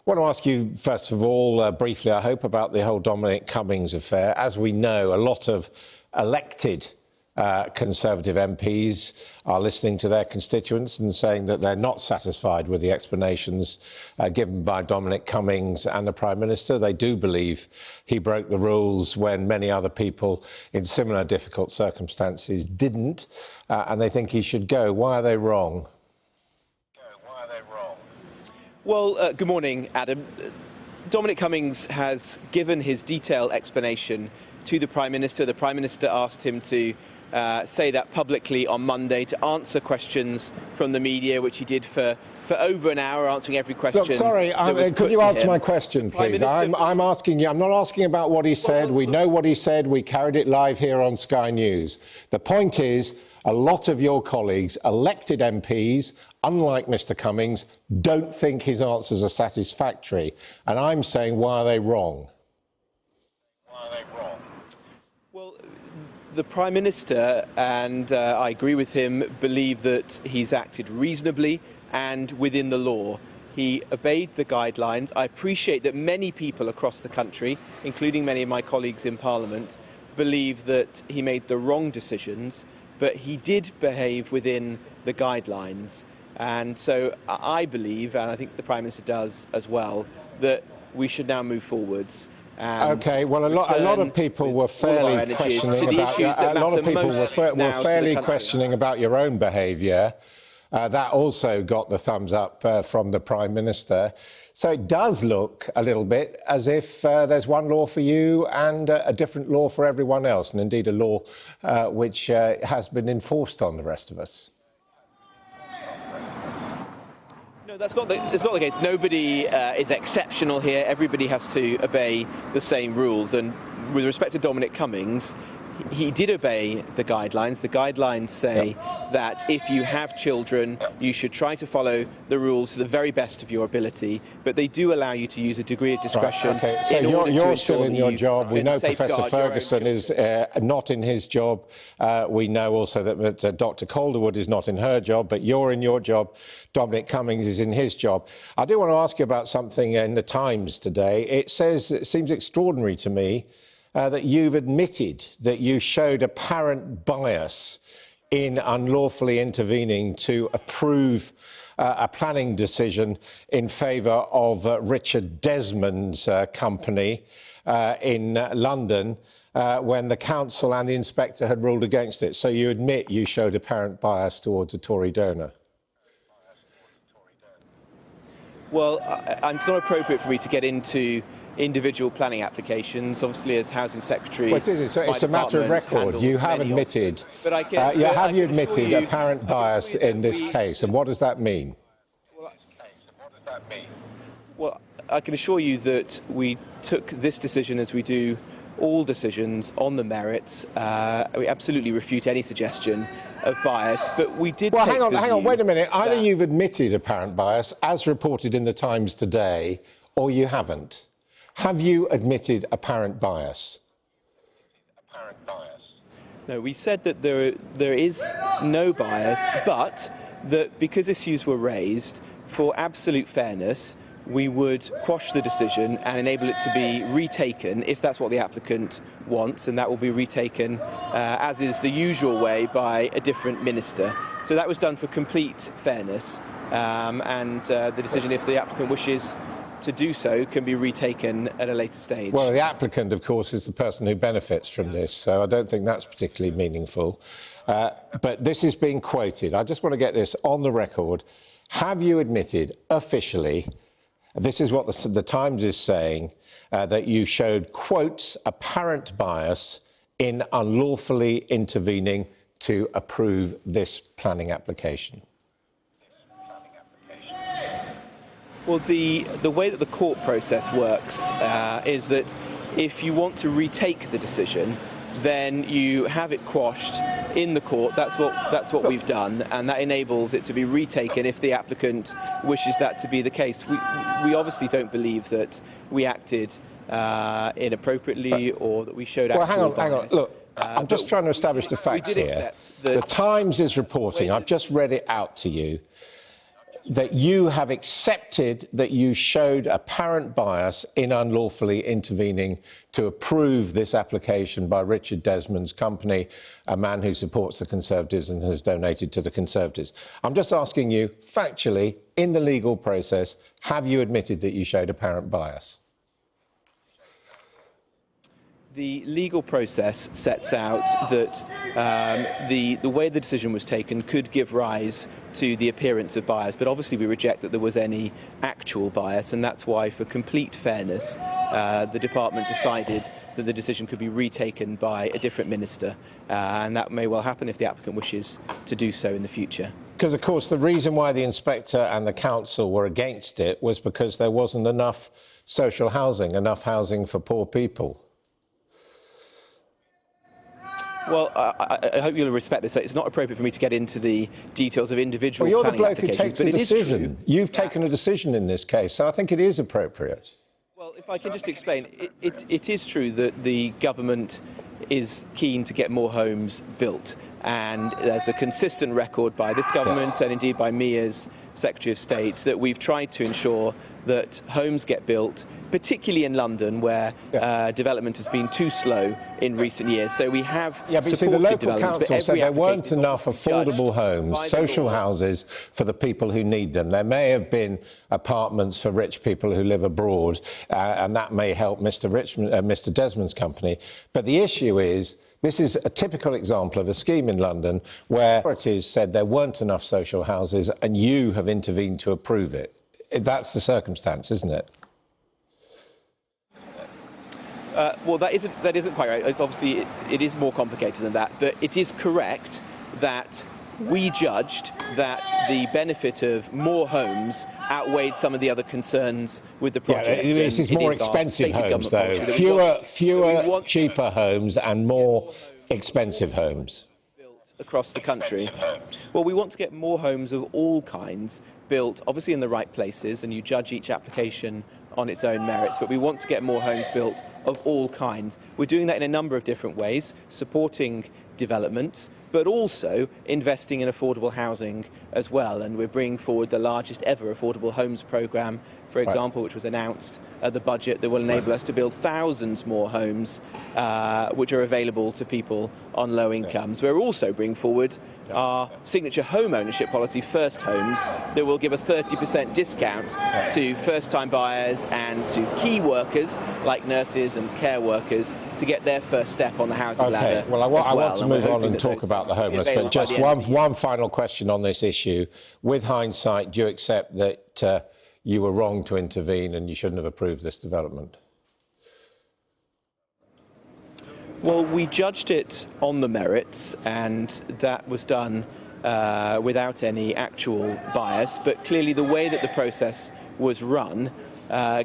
want to ask you, first of all, briefly, I hope, about the whole Dominic Cummings affair. As we know, a lot of elected Conservative MPs are listening to their constituents and saying that they're not satisfied with the explanations given by Dominic Cummings and the Prime Minister. They do believe he broke the rules when many other people in similar difficult circumstances didn't, and they think he should go. Why are they wrong? Well, good morning, Adam. Dominic Cummings has given his detailed explanation to the Prime Minister. The Prime Minister asked him to say that publicly on Monday, to answer questions from the media, which he did for over an hour, answering every question. Look, sorry, could you answer my question, please? I'm asking you, I'm not asking about what he said. We know what he said. We carried it live here on Sky News. The point is, a lot of your colleagues, elected MPs, unlike Mr Cummings, don't think his answers are satisfactory. And I'm saying, why are they wrong? Well, the Prime Minister, and I agree with him, believe that he's acted reasonably and within the law. He obeyed the guidelines. I appreciate that many people across the country, including many of my colleagues in Parliament, believe that he made the wrong decisions, but he did behave within the guidelines. And so I believe, and I think the Prime Minister does as well, that we should now move forwards. OK, well, a lot of people were fairly questioning about your own behaviour. That also got the thumbs up from the Prime Minister. So it does look a little bit as if there's one law for you and a different law for everyone else, and indeed a law which has been enforced on the rest of us. No, it's not the case. Nobody is exceptional here. Everybody has to obey the same rules. And with respect to Dominic Cummings, he did obey the guidelines. The guidelines say that if you have children, you should try to follow the rules to the very best of your ability, but they do allow you to use a degree of discretion. Right, OK, so you're still in your job. We know Professor Ferguson is not in his job. We know also that Dr Calderwood is not in her job, but you're in your job. Dominic Cummings is in his job. I do want to ask you about something in the Times today. It says, it seems extraordinary to me, that you've admitted that you showed apparent bias in unlawfully intervening to approve a planning decision in favour of Richard Desmond's company in London when the council and the inspector had ruled against it. So you admit you showed apparent bias towards a Tory donor. Well, it's not appropriate for me to get into individual planning applications. Obviously, as Housing Secretary, well, it's a matter of record. You have admitted, have you admitted apparent bias in this case, and what does that mean? Well, I can assure you that we took this decision as we do all decisions on the merits. We absolutely refute any suggestion of bias, but we did. Well, hang on, wait a minute. Either you've admitted apparent bias, as reported in the Times today, or you haven't. Have you admitted apparent bias? No, we said that there is no bias, but that because issues were raised, for absolute fairness, we would quash the decision and enable it to be retaken if that's what the applicant wants, and that will be retaken, as is the usual way, by a different minister. So that was done for complete fairness, and the decision, if the applicant wishes to do so, can be retaken at a later stage. Well, the applicant, of course, is the person who benefits from this, so I don't think that's particularly meaningful. But this is being quoted. I just want to get this on the record. Have you admitted officially, this is what the Times is saying, that you showed, quotes, apparent bias in unlawfully intervening to approve this planning application? Well, the way that the court process works is that if you want to retake the decision, then you have it quashed in the court. That's what we've done, and that enables it to be retaken if the applicant wishes that to be the case. We obviously don't believe that we acted inappropriately or that we showed actual bias. Hang on. Look, I'm just trying to establish the facts here. The Times is reporting, I've just read it out to you, that you have accepted that you showed apparent bias in unlawfully intervening to approve this application by Richard Desmond's company, a man who supports the Conservatives and has donated to the Conservatives. I'm just asking you, factually, in the legal process, have you admitted that you showed apparent bias? The legal process sets out that the way the decision was taken could give rise to the appearance of bias, but obviously we reject that there was any actual bias, and that's why, for complete fairness, the department decided that the decision could be retaken by a different minister, and that may well happen if the applicant wishes to do so in the future. Because, of course, the reason why the inspector and the council were against it was because there wasn't enough social housing, enough housing for poor people. Well, I hope you'll respect this. It's not appropriate for me to get into the details of individual planning applications. Well, you're the bloke who takes the decision. You've taken a decision in this case, so I think it is appropriate. Well, if I can just explain, it is true that the government is keen to get more homes built, and there's a consistent record by this government and indeed by me as Secretary of State that we've tried to ensure that homes get built, particularly in London, where development has been too slow in recent years. So we have but you see, the local council said there weren't enough affordable homes, social houses, for the people who need them. There may have been apartments for rich people who live abroad, and that may help Mr. Desmond's company. But the issue is, this is a typical example of a scheme in London where authorities said there weren't enough social houses and you have intervened to approve it. That's the circumstance, isn't it? Well, that isn't quite right. It's obviously, it is more complicated than that, but it is correct that we judged that the benefit of more homes outweighed some of the other concerns with the project. Yeah, this is more expensive homes, though. Fewer cheaper homes and more expensive homes built across the country. Well, we want to get more homes of all kinds built, obviously in the right places, and you judge each application on its own merits, but we want to get more homes built of all kinds. We're doing that in a number of different ways, supporting developments, but also investing in affordable housing as well. And we're bringing forward the largest ever affordable homes programme, for example, which was announced at the budget, that will enable us to build thousands more homes which are available to people on low incomes. We're also bringing forward our signature home ownership policy, First Homes, that will give a 30% discount to first-time buyers and to key workers like nurses and care workers to get their first step on the housing ladder. Well, I want to move on and talk about the homeless, but just one final question on this issue. With hindsight, do you accept that you were wrong to intervene and you shouldn't have approved this development? Well, we judged it on the merits, and that was done without any actual bias. But clearly the way that the process was run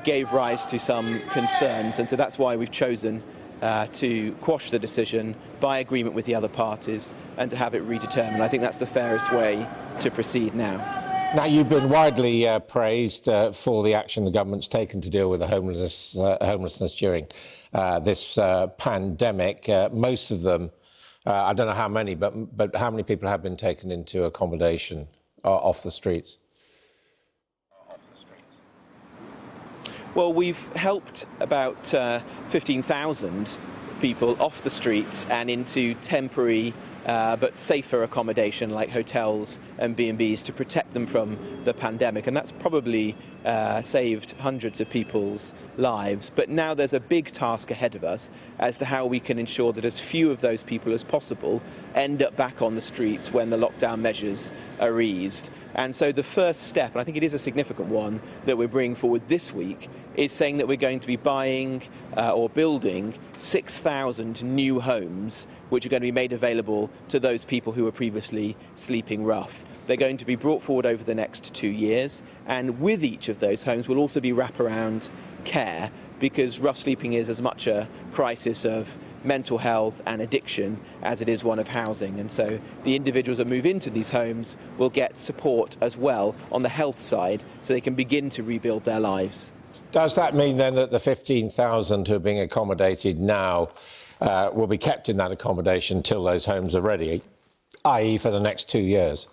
gave rise to some concerns, and so that's why we've chosen to quash the decision by agreement with the other parties and to have it redetermined. I think that's the fairest way to proceed now. Now, you've been widely praised for the action the government's taken to deal with the homelessness during this pandemic. Most of them, I don't know how many, but how many people have been taken into accommodation off the streets? Well, we've helped about 15,000 people off the streets and into temporary but safer accommodation like hotels and B&Bs to protect them from the pandemic, and that's probably saved hundreds of people's lives. But now there's a big task ahead of us as to how we can ensure that as few of those people as possible end up back on the streets when the lockdown measures are eased. And so the first step, and I think it is a significant one that we're bringing forward this week, is saying that we're going to be buying or building 6,000 new homes which are going to be made available to those people who were previously sleeping rough. They're going to be brought forward over the next 2 years, and with each of those homes will also be wraparound care, because rough sleeping is as much a crisis of mental health and addiction as it is one of housing. And so the individuals that move into these homes will get support as well on the health side so they can begin to rebuild their lives. Does that mean then that the 15,000 who are being accommodated now will be kept in that accommodation till those homes are ready, i.e. for the next 2 years?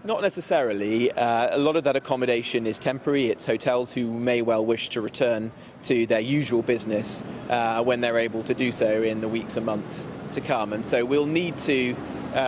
Not necessarily. A lot of that accommodation is temporary. It's hotels who may well wish to return to their usual business when they're able to do so in the weeks and months to come. And so we'll need to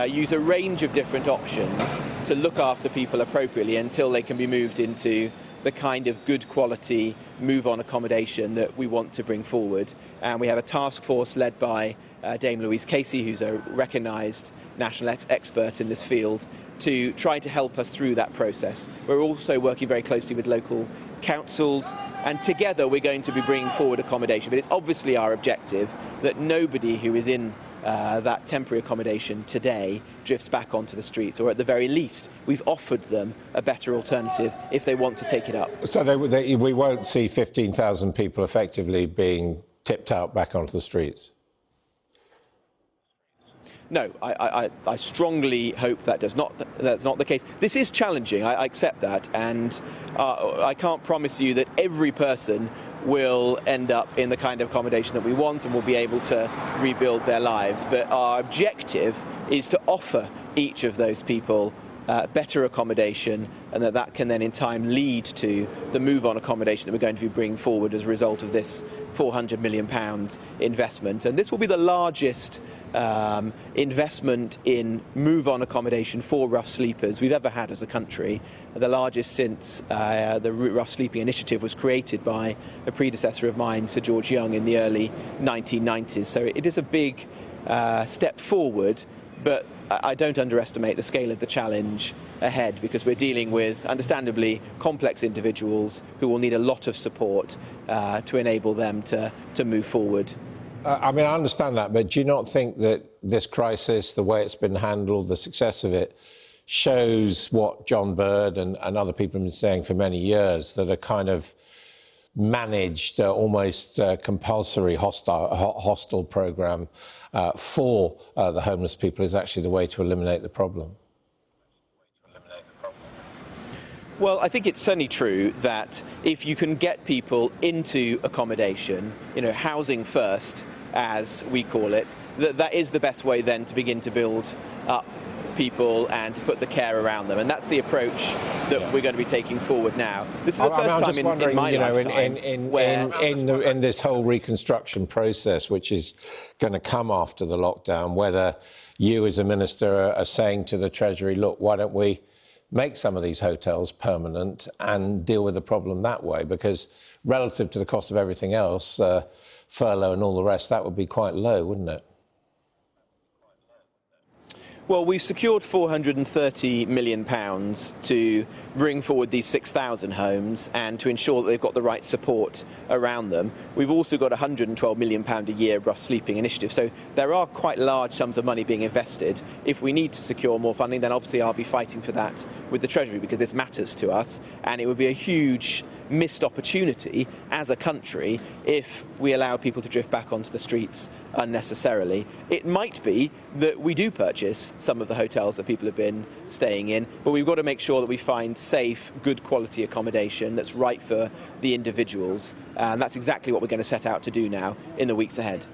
use a range of different options to look after people appropriately until they can be moved into the kind of good quality move-on accommodation that we want to bring forward. And we have a task force led by Dame Louise Casey, who's a recognised national expert in this field, to try to help us through that process. We're also working very closely with local councils, and together we're going to be bringing forward accommodation. But it's obviously our objective that nobody who is in that temporary accommodation today drifts back onto the streets, or at the very least we've offered them a better alternative if they want to take it up. So we won't see 15,000 people effectively being tipped out back onto the streets? No, I strongly hope that's not the case. This is challenging, I accept that, and I can't promise you that every person will end up in the kind of accommodation that we want and will be able to rebuild their lives. But our objective is to offer each of those people better accommodation, and that can then in time lead to the move-on accommodation that we're going to be bringing forward as a result of this £400 million investment. And this will be the largest investment in move-on accommodation for rough sleepers we've ever had as a country, the largest since the Rough Sleeping Initiative was created by a predecessor of mine, Sir George Young, in the early 1990s. So it is a big step forward, but I don't underestimate the scale of the challenge ahead, because we're dealing with, understandably, complex individuals who will need a lot of support to enable them to move forward. I mean, I understand that, but do you not think that this crisis, the way it's been handled, the success of it, shows what John Bird and other people have been saying for many years, that a kind of managed, almost compulsory hostel programme for the homeless people is actually the way to eliminate the problem? Well, I think it's certainly true that if you can get people into accommodation, housing first, as we call it, that is the best way then to begin to build up people and to put the care around them. And that's the approach that we're going to be taking forward now. This is the first time in my lifetime in this whole reconstruction process, which is going to come after the lockdown, whether you as a minister are saying to the Treasury, look, why don't we make some of these hotels permanent and deal with the problem that way? Because relative to the cost of everything else, furlough and all the rest, that would be quite low, wouldn't it? Well, we've secured £430 million to bring forward these 6,000 homes and to ensure that they've got the right support around them. We've also got £112 million a year rough sleeping initiative. So there are quite large sums of money being invested. If we need to secure more funding, then obviously I'll be fighting for that with the Treasury, because this matters to us, and it would be a huge missed opportunity as a country if we allow people to drift back onto the streets unnecessarily. It might be that we do purchase some of the hotels that people have been staying in, but we've got to make sure that we find safe, good quality accommodation that's right for the individuals. And that's exactly what we're going to set out to do now in the weeks ahead.